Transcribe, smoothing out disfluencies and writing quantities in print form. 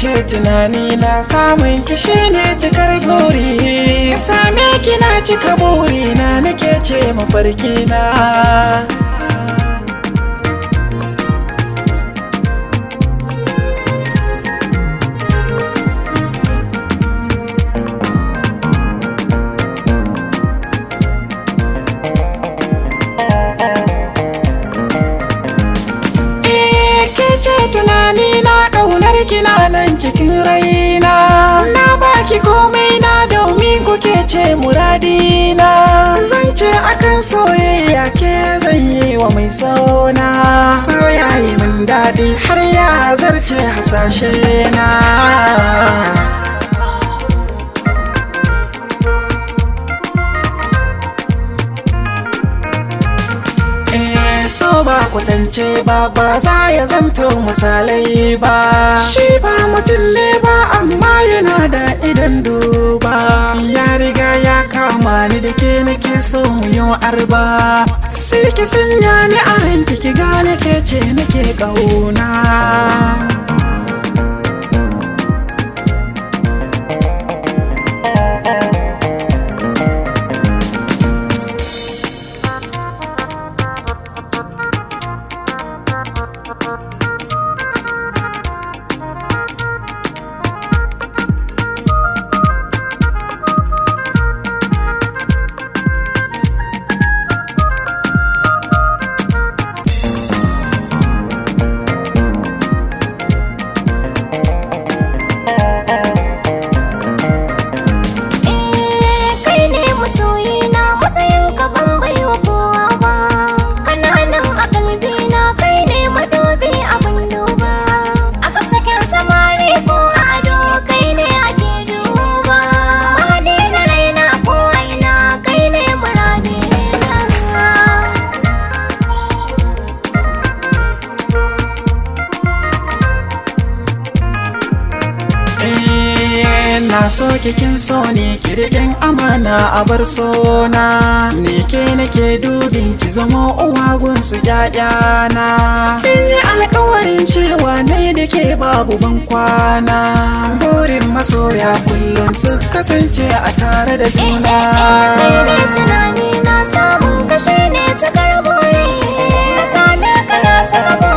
ce tunani na samun ki shine cikar buri, same ki na cika buri na nake ce mafarki na. Tunani na ƙaunar kina nan cikin raina, na baki komai na domin kuke ce muradina. Zan ce akan soyayya ke zan yi wa mai sauna, soyayi min daɗi har ya zarce hasashe na. So ba kwatance ba za ya zamto misalai ba, shi ba mutum ne ba amma yana da idan duba. Ya riga ya kama ni da ke nake so mu yi arba, sai ki sanya ni a ranki ki gane ke ce nake ƙauna. Masoyina matsayin ka ban baiwa kowa ba, kananan a kalbina kai ne madobi abin duba. A kaf cikin samari ko ado kai ne ake duba, mahadi na raina ko aina kai ne muradina. Na so kin so ne kirkin amana a bar sona, ni ke nake dubin ki zama uwa gunsu ƴaƴana. Kin yi alƙawarin cewa ne da ke babu ban kwana, burin masoya kullum su kasance a tare da juna. Kai ne tunani na samun kashe ne cikar buri, ka same ka na cika buri.